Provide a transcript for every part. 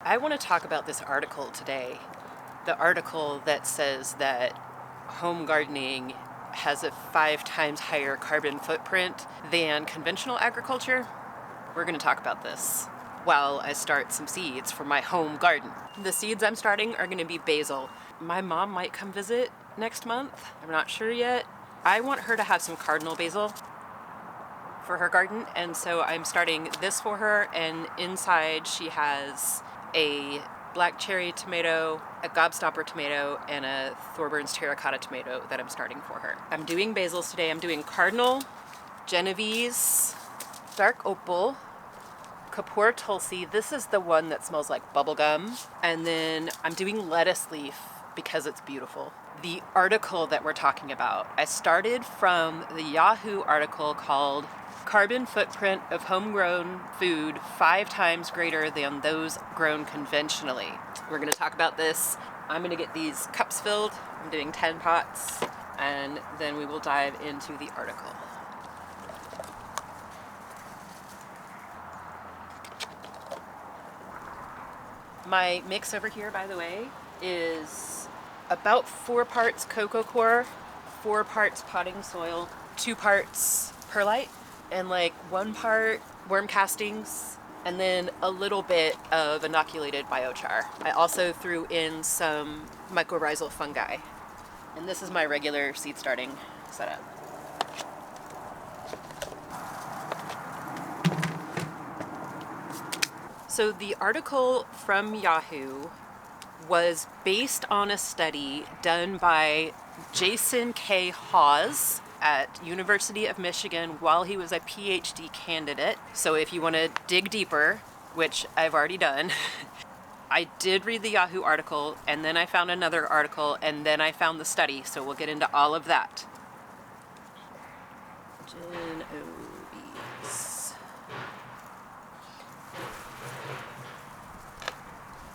I want to talk about this article today. The article that says that home gardening has a 5 times higher carbon footprint than conventional agriculture. We're going to talk about this while I start some seeds for my home garden. The seeds I'm starting are going to be basil. My mom might come visit next month. I'm not sure yet. I want her to have some cardinal basil for her garden, and so I'm starting this for her, and inside she has a black cherry tomato, a gobstopper tomato, and a Thorburns terracotta tomato that I'm starting for her. I'm doing basils today. I'm doing cardinal, Genovese, dark opal, Kapoor tulsi. This is the one that smells like bubblegum. And then I'm doing lettuce leaf because it's beautiful. The article that we're talking about, I started from the Yahoo article called Carbon Footprint of Homegrown Food 5 times greater than those grown conventionally. We're going to talk about this. I'm going to get these cups filled. I'm doing 10 pots, and then we will dive into the article. My mix over here, by the way, is about 4 parts cocoa coir, 4 parts potting soil, 2 parts perlite, and like 1 part worm castings, and then a little bit of inoculated biochar. I also threw in some mycorrhizal fungi. And this is my regular seed starting setup. So the article from Yahoo was based on a study done by Jason K. Hawes at University of Michigan while he was a PhD candidate. So if you want to dig deeper, which I've already done, I did read the Yahoo article, and then I found another article, and then I found the study. So we'll get into all of that.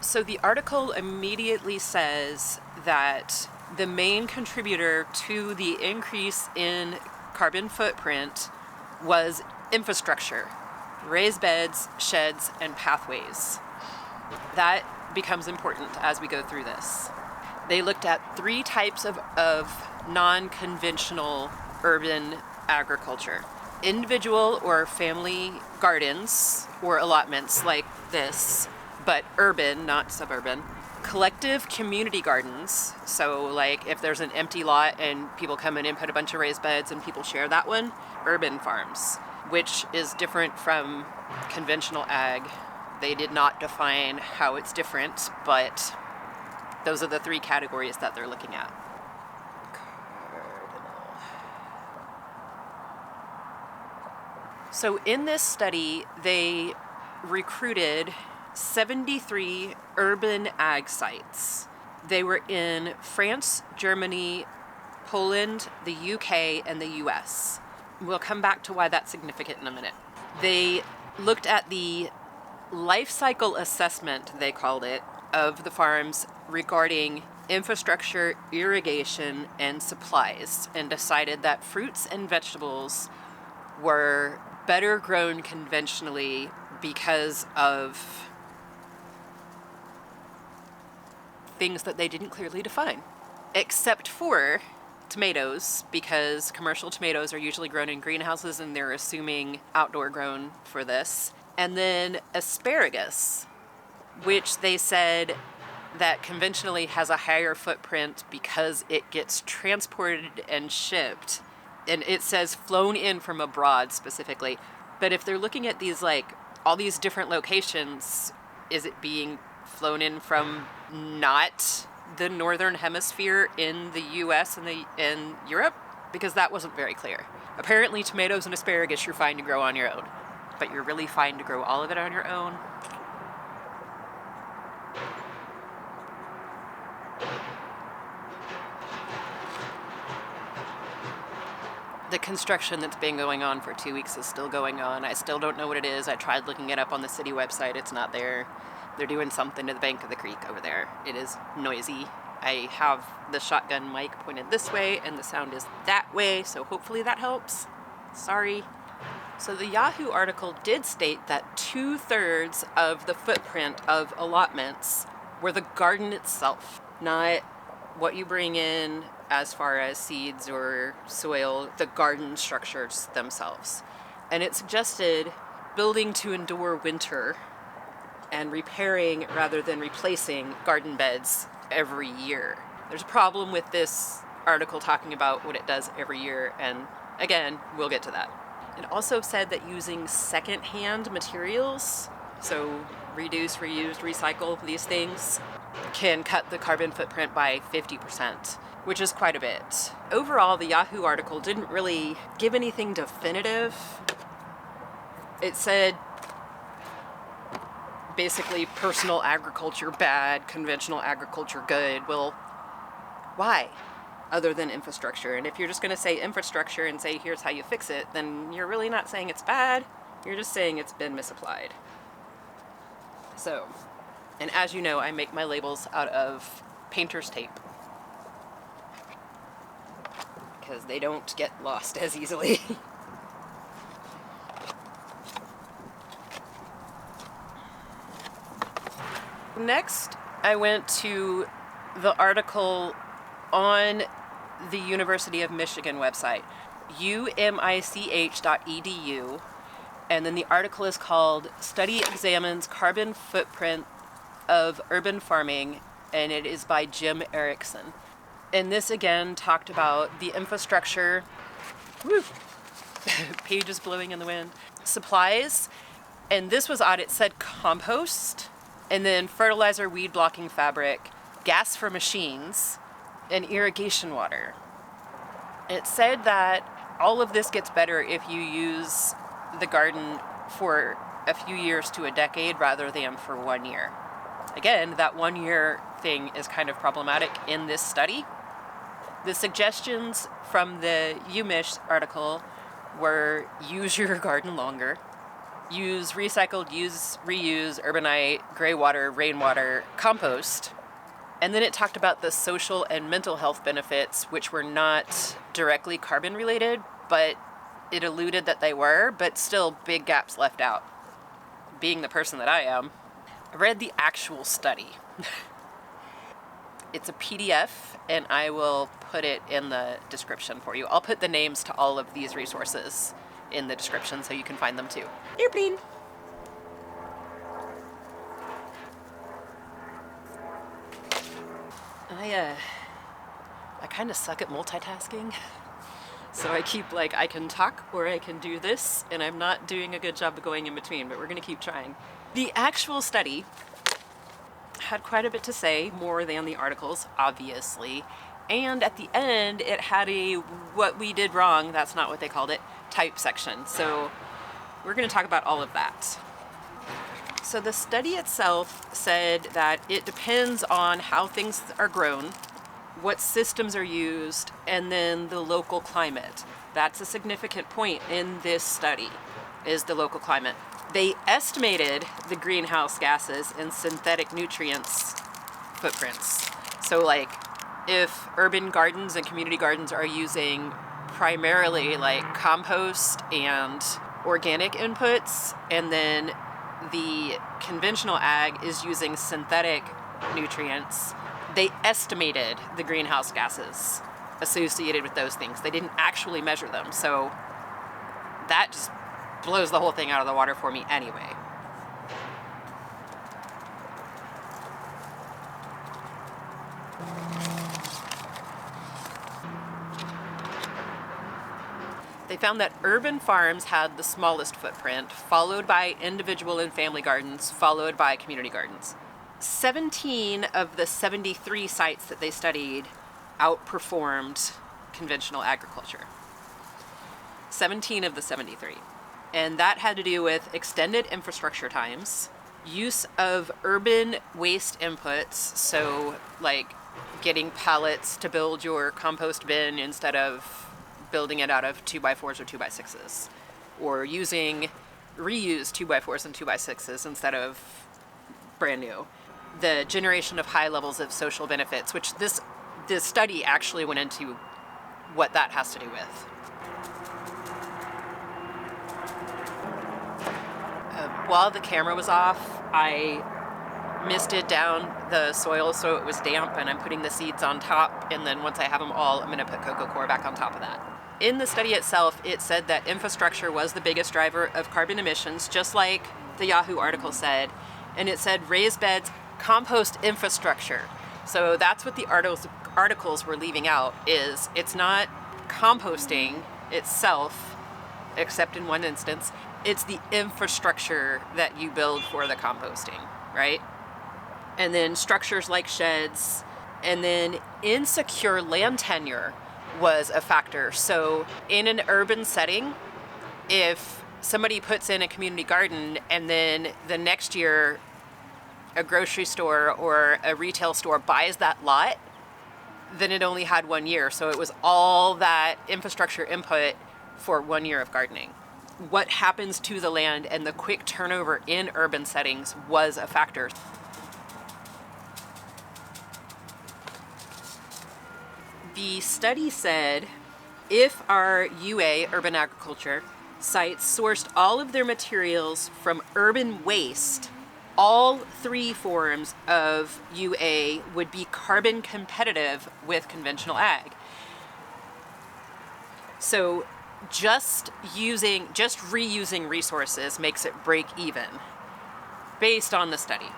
So the article immediately says that the main contributor to the increase in carbon footprint was infrastructure, raised beds, sheds, and pathways. That becomes important as we go through this. They looked at 3 types of non-conventional urban agriculture. Individual or family gardens or allotments like this, but urban, not suburban. Collective community gardens, so like if there's an empty lot and people come in and put a bunch of raised beds and people share that one. Urban farms, which is different from conventional ag. They did not define how it's different, but those are the 3 categories that they're looking at. So in this study, they recruited 73 urban ag sites. They were in France, Germany, Poland, the UK, and the US. We'll come back to why that's significant in a minute. They looked at the life cycle assessment, they called it, of the farms regarding infrastructure, irrigation, and supplies, and decided that fruits and vegetables were better grown conventionally because of things that they didn't clearly define, except for tomatoes, because commercial tomatoes are usually grown in greenhouses and they're assuming outdoor grown for this. And then asparagus, which they said that conventionally has a higher footprint because it gets transported and shipped. And it says flown in from abroad specifically. But if they're looking at these, like all these different locations, is it being flown in from not the northern hemisphere in the US and in Europe? Because that wasn't very clear. Apparently tomatoes and asparagus you're fine to grow on your own, but you're really fine to grow all of it on your own. The construction that's been going on for 2 weeks is still going on. I still don't know what it is. I tried looking it up on the city website. It's not there. They're doing something to the bank of the creek over there. It is noisy. I have the shotgun mic pointed this way and the sound is that way, so hopefully that helps. Sorry. So the Yahoo article did state that 2/3 of the footprint of allotments were the garden itself, not what you bring in as far as seeds or soil, the garden structures themselves. And it suggested building to endure winter and repairing rather than replacing garden beds every year. There's a problem with this article talking about what it does every year, and again, we'll get to that. It also said that using secondhand materials, so reduce, reuse, recycle, these things, can cut the carbon footprint by 50%, which is quite a bit. Overall, the Yahoo article didn't really give anything definitive. It said basically personal agriculture bad, conventional agriculture good. Well, why? Other than infrastructure. And if you're just going to say infrastructure and say here's how you fix it, then you're really not saying it's bad. You're just saying it's been misapplied. So, and as you know, I make my labels out of painter's tape because they don't get lost as easily. Next, I went to the article on the University of Michigan website, umich.edu, and then the article is called Study Examines Carbon Footprint of Urban Farming, and it is by Jim Erickson. And this again talked about the infrastructure, pages blowing in the wind, supplies, and this was odd, it said compost, and then fertilizer, weed blocking fabric, gas for machines, and irrigation water. It said that all of this gets better if you use the garden for a few years to a decade rather than for 1 year. Again, that 1 year thing is kind of problematic in this study. The suggestions from the UMich article were use your garden longer, use recycled, use reuse, urbanite, gray water, rainwater, compost. And then it talked about the social and mental health benefits, which were not directly carbon related, but it alluded that they were, but still big gaps left out. Being the person that I am, I read the actual study. It's a PDF, and I will put it in the description for you. I'll put the names to all of these resources in the description so you can find them too. Airplane! I kind of suck at multitasking. So I keep I can talk or I can do this, and I'm not doing a good job of going in between, but we're gonna keep trying. The actual study had quite a bit to say, more than the articles, obviously. And at the end, it had a what we did wrong, that's not what they called it, type section. So we're gonna talk about all of that. So the study itself said that it depends on how things are grown, what systems are used, and then the local climate. That's a significant point in this study, is the local climate. They estimated the greenhouse gases and synthetic nutrients footprints. So if urban gardens and community gardens are using primarily compost and organic inputs, and then the conventional ag is using synthetic nutrients, they estimated the greenhouse gases associated with those things. They didn't actually measure them, so that just blows the whole thing out of the water for me anyway. They found that urban farms had the smallest footprint, followed by individual and family gardens, followed by community gardens. 17 of the 73 sites that they studied outperformed conventional agriculture. 17 of the 73. And that had to do with extended infrastructure times, use of urban waste inputs, so getting pallets to build your compost bin instead of building it out of 2x4s or 2x6s, or using reused 2x4s and 2x6s instead of brand new. The generation of high levels of social benefits, which this study actually went into what that has to do with. while the camera was off, I misted down the soil so it was damp, and I'm putting the seeds on top, and then once I have them all, I'm going to put coco coir back on top of that. In the study itself, it said that infrastructure was the biggest driver of carbon emissions, just like the Yahoo article said, and it said raised beds, compost infrastructure. So that's what the articles were leaving out, is it's not composting itself, except in one instance, it's the infrastructure that you build for the composting, right? And then structures like sheds, and then insecure land tenure was a factor. So in an urban setting, if somebody puts in a community garden and then the next year a grocery store or a retail store buys that lot, then it only had 1 year. So it was all that infrastructure input for 1 year of gardening. What happens to the land and the quick turnover in urban settings was a factor. The study said if our UA, urban agriculture, sites sourced all of their materials from urban waste, all 3 forms of UA would be carbon competitive with conventional ag. So just reusing resources makes it break even, based on the study.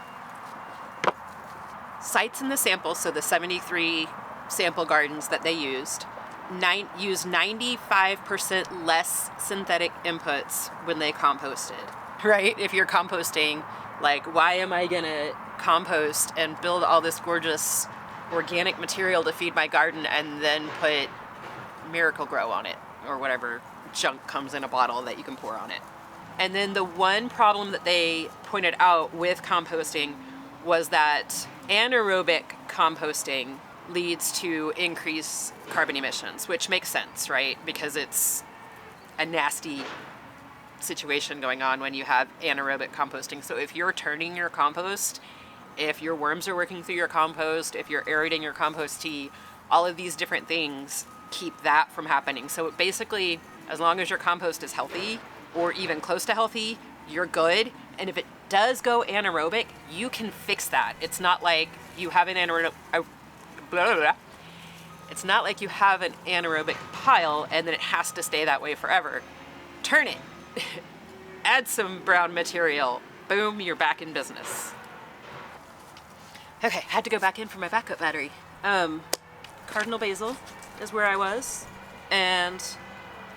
Sites in the sample, so the 73 sample gardens that they used 95% less synthetic inputs when they composted, right? If you're composting, like, why am I gonna compost and build all this gorgeous organic material to feed my garden and then put Miracle Grow on it, or whatever junk comes in a bottle that you can pour on it? And then the one problem that they pointed out with composting was that anaerobic composting leads to increased carbon emissions, which makes sense, right? Because it's a nasty situation going on when you have anaerobic composting. So if you're turning your compost, if your worms are working through your compost, if you're aerating your compost tea, all of these different things keep that from happening. So basically, as long as your compost is healthy or even close to healthy, you're good. And if it does go anaerobic, you can fix that. It's not like you have an It's not like you have an anaerobic pile and then it has to stay that way forever. Turn it. Add some brown material. Boom, you're back in business. Okay, had to go back in for my backup battery. Cardinal basil is where I was. And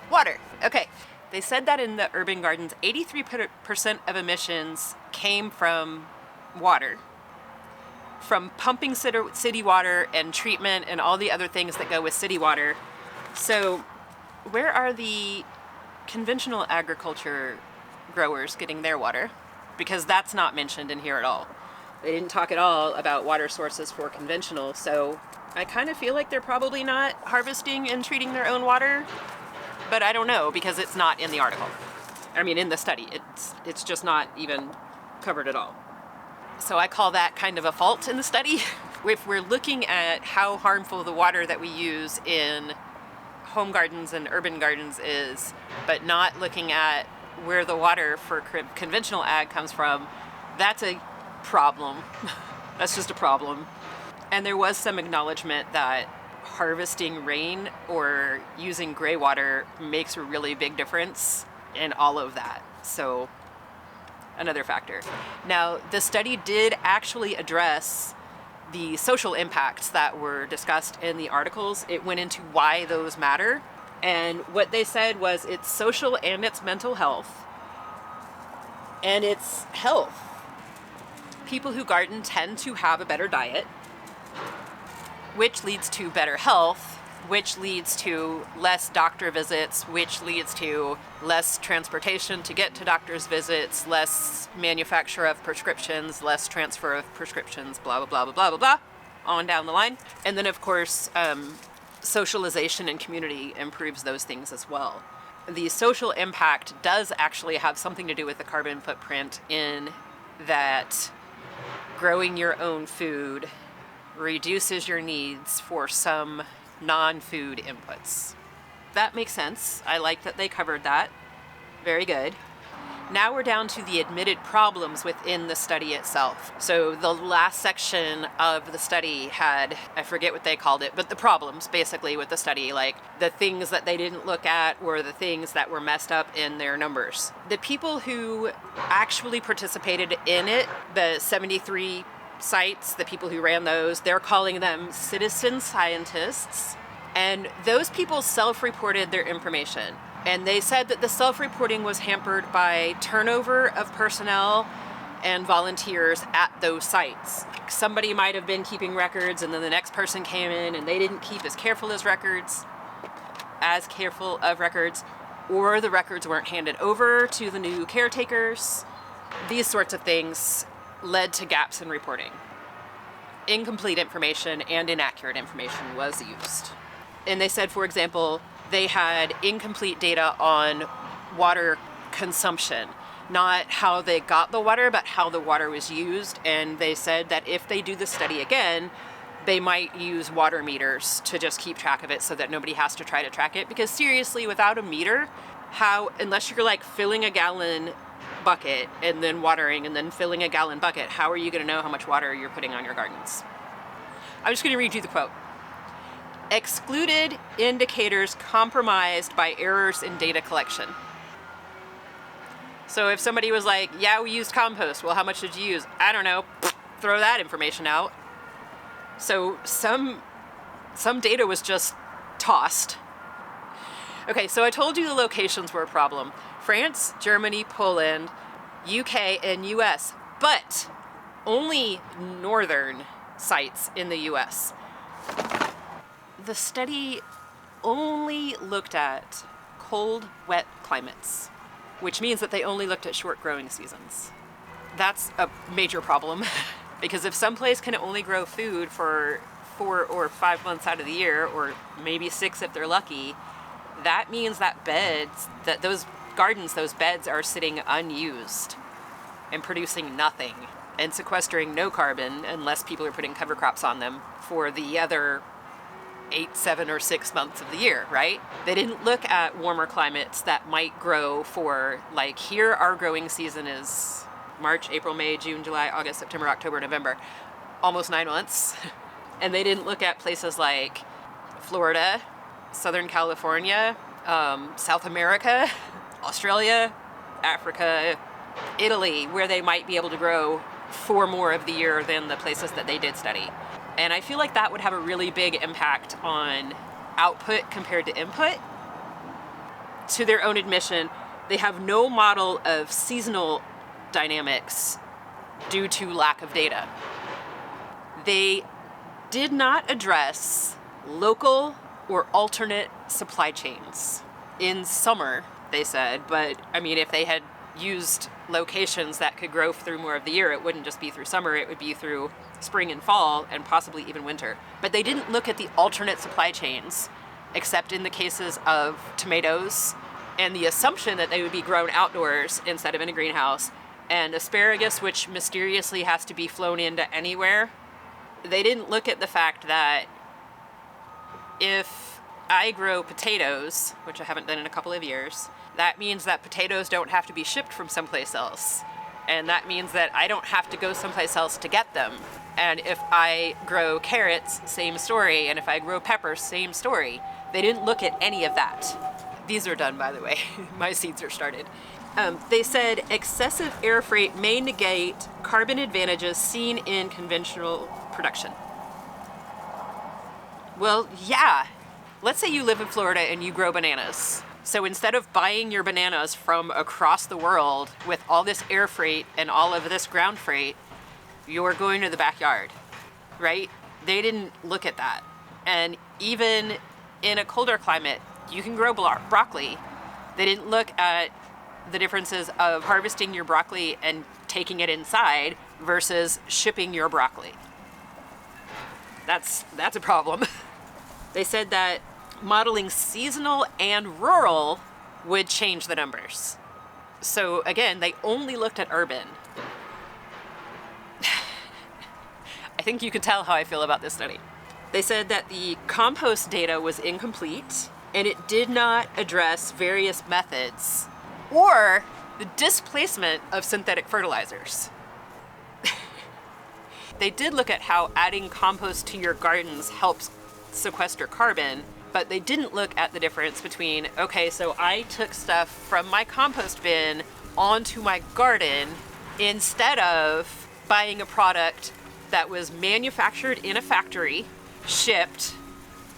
water. Okay, they said that in the urban gardens, 83% of emissions came from water. From pumping city water and treatment and all the other things that go with city water. So where are the conventional agriculture growers getting their water? Because that's not mentioned in here at all. They didn't talk at all about water sources for conventional, so I kind of feel like they're probably not harvesting and treating their own water, but I don't know because it's not in the article. I mean, in the study, it's just not even covered at all. So I call that kind of a fault in the study. If we're looking at how harmful the water that we use in home gardens and urban gardens is, but not looking at where the water for conventional ag comes from, that's a problem. That's just a problem. And there was some acknowledgement that harvesting rain or using gray water makes a really big difference in all of that. So another factor. Now, the study did actually address the social impacts that were discussed in the articles. It went into why those matter. And what they said was it's social and it's mental health. And it's health. People who garden tend to have a better diet, which leads to better health, which leads to less doctor visits, which leads to less transportation to get to doctor's visits, less manufacture of prescriptions, less transfer of prescriptions, blah, blah, blah, blah, blah, blah, blah, on down the line. And then, of course, socialization and community improves those things as well. The social impact does actually have something to do with the carbon footprint in that growing your own food reduces your needs for some non-food inputs. That makes sense. I like that they covered that. Very good. Now we're down to the admitted problems within the study itself. So the last section of the study had, I forget what they called it, but the problems basically with the study, like the things that they didn't look at or the things that were messed up in their numbers. The people who actually participated in it, the 73 sites, the people who ran those, they're calling them citizen scientists. And those people self-reported their information. And they said that the self-reporting was hampered by turnover of personnel and volunteers at those sites. Somebody might have been keeping records and then the next person came in and they didn't keep as careful of records, or the records weren't handed over to the new caretakers. These sorts of things led to gaps in reporting. Incomplete information and inaccurate information was used. And they said, for example, they had incomplete data on water consumption, not how they got the water, but how the water was used. And they said that if they do the study again, they might use water meters to just keep track of it so that nobody has to try to track it. Because seriously, without a meter, unless you're like filling a gallon bucket and then watering and then filling a gallon bucket, how are you going to know how much water you're putting on your gardens? I'm just going to read you the quote. Excluded indicators compromised by errors in data collection. So if somebody was like, yeah, we used compost, well, how much did you use? I don't know, throw that information out. So some data was just tossed. Okay, so I told you the locations were a problem. France, Germany, Poland, UK, and US, but only northern sites in the US. The study only looked at cold, wet climates, which means that they only looked at short growing seasons. That's a major problem because if someplace can only grow food for 4 or 5 months out of the year, or maybe 6 if they're lucky, that means that those gardens, those beds are sitting unused and producing nothing and sequestering no carbon unless people are putting cover crops on them for the other 8, 7, or 6 months of the year, right? They didn't look at warmer climates that might grow for, like, here our growing season is March, April, May, June, July, August, September, October, November, almost 9 months. And they didn't look at places like Florida, Southern California, South America, Australia, Africa, Italy, where they might be able to grow for more of the year than the places that they did study. And I feel like that would have a really big impact on output compared to input. To their own admission, they have no model of seasonal dynamics due to lack of data. They did not address local or alternate supply chains. In summer, they said, but I mean, if they had used locations that could grow through more of the year, it wouldn't just be through summer, it would be through spring and fall and possibly even winter. But they didn't look at the alternate supply chains, except in the cases of tomatoes and the assumption that they would be grown outdoors instead of in a greenhouse, and asparagus, which mysteriously has to be flown into anywhere. They didn't look at the fact that if I grow potatoes, which I haven't done in a couple of years, that means that potatoes don't have to be shipped from someplace else. And that means that I don't have to go someplace else to get them. And if I grow carrots, same story. And if I grow peppers, same story. They didn't look at any of that. These are done, by the way. My seeds are started. They said excessive air freight may negate carbon advantages seen in conventional production. Well, yeah. Let's say you live in Florida and you grow bananas. So instead of buying your bananas from across the world with all this air freight and all of this ground freight, you're going to the backyard, right? They didn't look at that. And even in a colder climate, you can grow broccoli. They didn't look at the differences of harvesting your broccoli and taking it inside versus shipping your broccoli. That's a problem. They said that modeling seasonal and rural would change the numbers. So again, they only looked at urban. I think you can tell how I feel about this study. They said that the compost data was incomplete and it did not address various methods or the displacement of synthetic fertilizers. They did look at how adding compost to your gardens helps sequester carbon, but they didn't look at the difference between, okay, so I took stuff from my compost bin onto my garden instead of buying a product that was manufactured in a factory, shipped,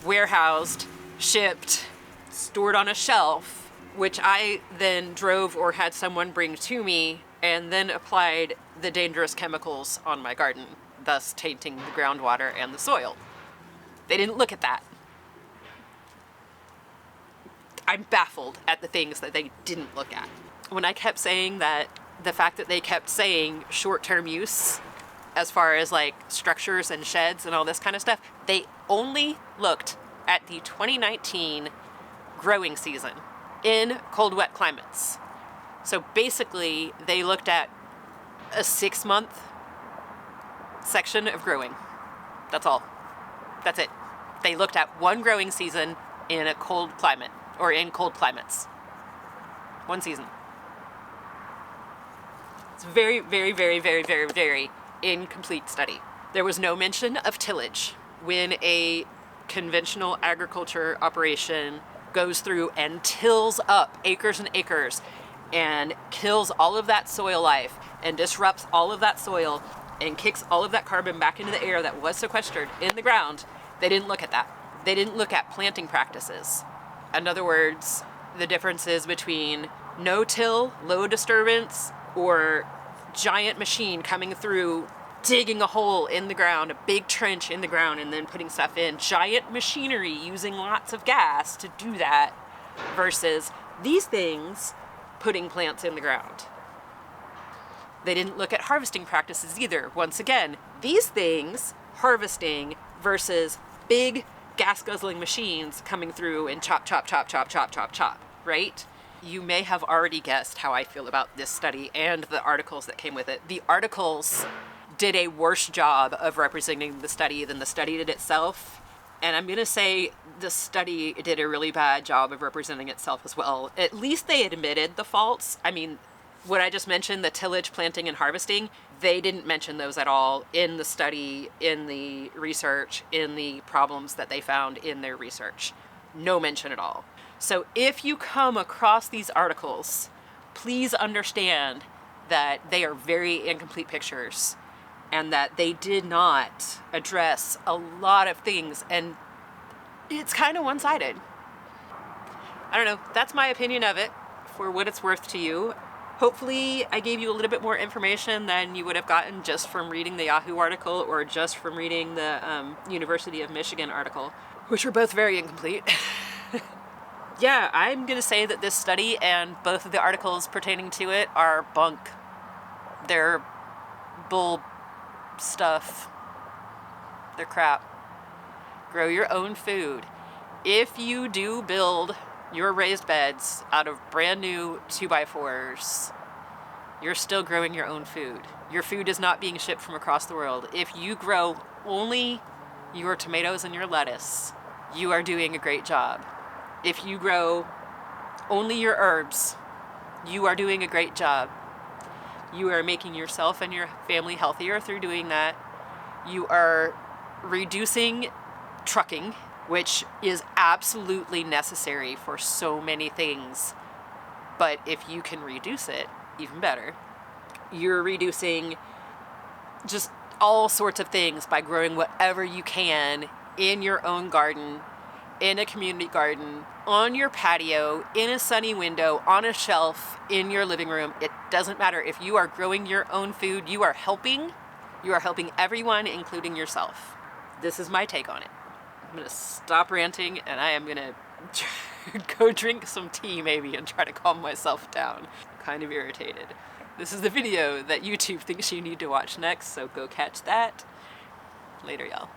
warehoused, shipped, stored on a shelf, which I then drove or had someone bring to me and then applied the dangerous chemicals on my garden, thus tainting the groundwater and the soil. They didn't look at that. I'm baffled at the things that they didn't look at. When I kept saying that, the fact that they kept saying short-term use as far as like structures and sheds and all this kind of stuff, they only looked at the 2019 growing season in cold, wet climates. So basically, they looked at a 6-month section of growing. That's all. That's it. They looked at one growing season in a cold climate, or in cold climates. One season. It's very, very, very, very, very, very incomplete study. There was no mention of tillage. When a conventional agriculture operation goes through and tills up acres and acres and kills all of that soil life and disrupts all of that soil and kicks all of that carbon back into the air that was sequestered in the ground, they didn't look at that. They didn't look at planting practices. In other words, the differences between no-till, low disturbance, or giant machine coming through, digging a hole in the ground, a big trench in the ground, and then putting stuff in. Giant machinery using lots of gas to do that versus these things putting plants in the ground. They didn't look at harvesting practices either. Once again, these things, harvesting versus big gas-guzzling machines coming through and chop, chop, chop, chop, chop, chop, chop, right? You may have already guessed how I feel about this study and the articles that came with it. The articles did a worse job of representing the study than the study did itself. And I'm going to say the study did a really bad job of representing itself as well. At least they admitted the faults. I mean, what I just mentioned, the tillage, planting, and harvesting, they didn't mention those at all in the study, in the research, in the problems that they found in their research. No mention at all. So if you come across these articles, please understand that they are very incomplete pictures and that they did not address a lot of things, and it's kind of one-sided. I don't know, that's my opinion of it, for what it's worth to you. Hopefully I gave you a little bit more information than you would have gotten just from reading the Yahoo article or just from reading the University of Michigan article, which were both very incomplete. Yeah, I'm going to say that this study and both of the articles pertaining to it are bunk. They're bull stuff. They're crap. Grow your own food. If you do build your raised beds out of brand new 2x4s, you're still growing your own food. Your food is not being shipped from across the world. If you grow only your tomatoes and your lettuce, you are doing a great job. If you grow only your herbs, you are doing a great job. You are making yourself and your family healthier through doing that. You are reducing trucking, which is absolutely necessary for so many things. But if you can reduce it, even better. You're reducing just all sorts of things by growing whatever you can in your own garden, in a community garden, on your patio, in a sunny window, on a shelf, in your living room. It doesn't matter. If you are growing your own food, you are helping. You are helping everyone, including yourself. This is my take on it. I'm going to stop ranting and I am going to go drink some tea maybe and try to calm myself down. I'm kind of irritated. This is the video that YouTube thinks you need to watch next, so go catch that. Later, y'all.